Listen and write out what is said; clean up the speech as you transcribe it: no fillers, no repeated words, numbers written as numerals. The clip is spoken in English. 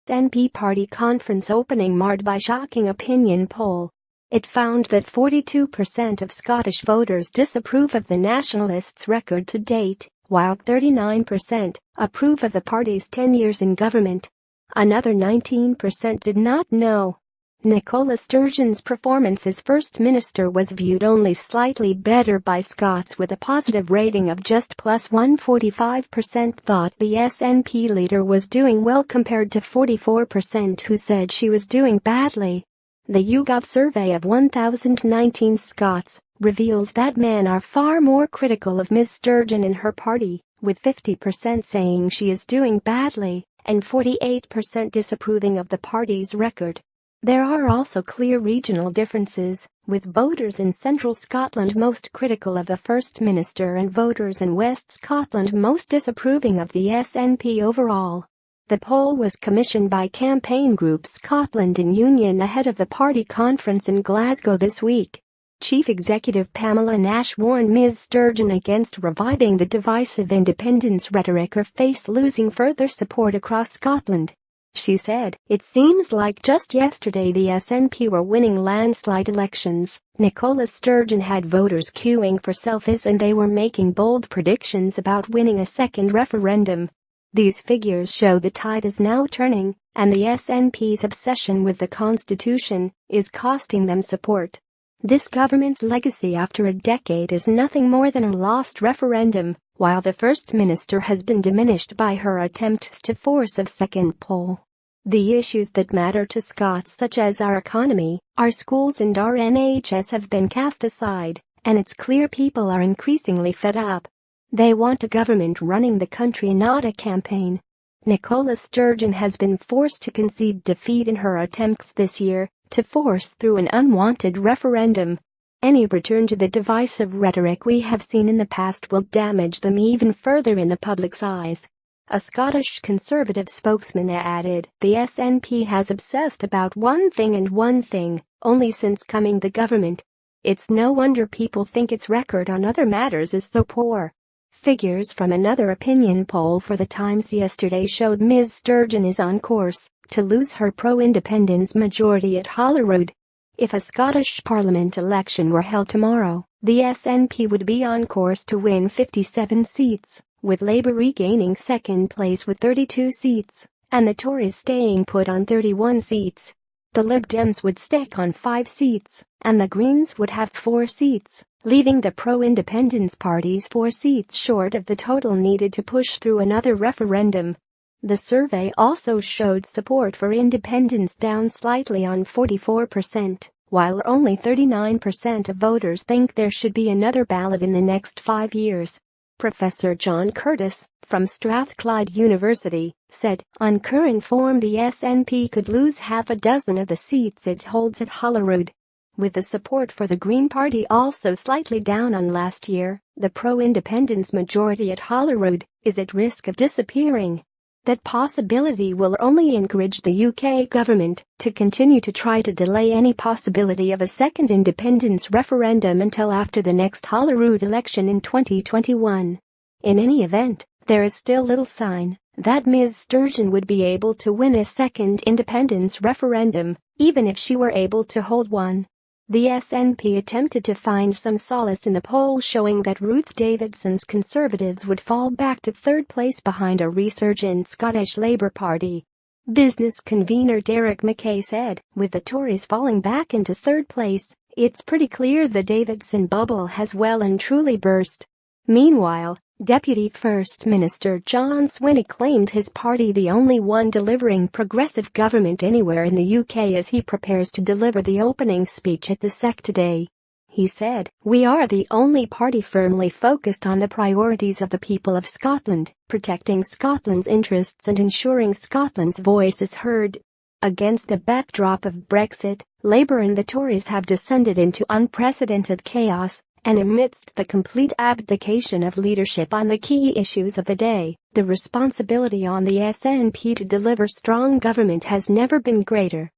SNP party conference opening marred by shocking opinion poll. It found that 42% of Scottish voters disapprove of the Nationalists' record to date, while 39% approve of the party's 10 years in government. Another 19% did not know. Nicola Sturgeon's performance as First Minister was viewed only slightly better by Scots, with a positive rating of just +1. 45% thought the SNP leader was doing well compared to 44% who said she was doing badly. The YouGov survey of 1,019 Scots reveals that men are far more critical of Ms Sturgeon and her party, with 50% saying she is doing badly and 48% disapproving of the party's record. There are also clear regional differences, with voters in central Scotland most critical of the First Minister and voters in West Scotland most disapproving of the SNP overall. The poll was commissioned by campaign group Scotland in Union ahead of the party conference in Glasgow this week. Chief Executive Pamela Nash warned Ms Sturgeon against reviving the divisive independence rhetoric or face losing further support across Scotland. She said, "It seems like just yesterday the SNP were winning landslide elections. Nicola Sturgeon had voters queuing for selfies and they were making bold predictions about winning a second referendum. These figures show the tide is now turning, and the SNP's obsession with the Constitution is costing them support. This government's legacy after a decade is nothing more than a lost referendum, while the First Minister has been diminished by her attempts to force a second poll. The issues that matter to Scots, such as our economy, our schools and our NHS, have been cast aside, and it's clear people are increasingly fed up. They want a government running the country, not a campaign." Nicola Sturgeon has been forced to concede defeat in her attempts this year to force through an unwanted referendum. Any return to the divisive rhetoric we have seen in the past will damage them even further in the public's eyes. A Scottish Conservative spokesman added, "The SNP has obsessed about one thing and one thing only since coming the government. It's no wonder people think its record on other matters is so poor." Figures from another opinion poll for the Times yesterday showed Ms Sturgeon is on course to lose her pro-independence majority at Holyrood. If a Scottish Parliament election were held tomorrow, the SNP would be on course to win 57 seats, with Labour regaining second place with 32 seats, and the Tories staying put on 31 seats. The Lib Dems would stick on 5 seats, and the Greens would have 4 seats, leaving the pro-independence parties 4 seats short of the total needed to push through another referendum. The survey also showed support for independence down slightly on 44%, while only 39% of voters think there should be another ballot in the next 5 years. Professor John Curtis, from Strathclyde University, said, "On current form the SNP could lose half a dozen of the seats it holds at Holyrood." With the support for the Green Party also slightly down on last year, the pro-independence majority at Holyrood is at risk of disappearing. That possibility will only encourage the UK government to continue to try to delay any possibility of a second independence referendum until after the next Holyrood election in 2021. In any event, there is still little sign that Ms Sturgeon would be able to win a second independence referendum, even if she were able to hold one. The SNP attempted to find some solace in the poll showing that Ruth Davidson's Conservatives would fall back to third place behind a resurgent Scottish Labour Party. Business convener Derek Mackay said, "With the Tories falling back into third place, it's pretty clear the Davidson bubble has well and truly burst." Meanwhile, Deputy First Minister John Swinney claimed his party the only one delivering progressive government anywhere in the UK as he prepares to deliver the opening speech at the SEC today. He said, "We are the only party firmly focused on the priorities of the people of Scotland, protecting Scotland's interests and ensuring Scotland's voice is heard." Against the backdrop of Brexit, Labour and the Tories have descended into unprecedented chaos, and amidst the complete abdication of leadership on the key issues of the day, the responsibility on the SNP to deliver strong government has never been greater.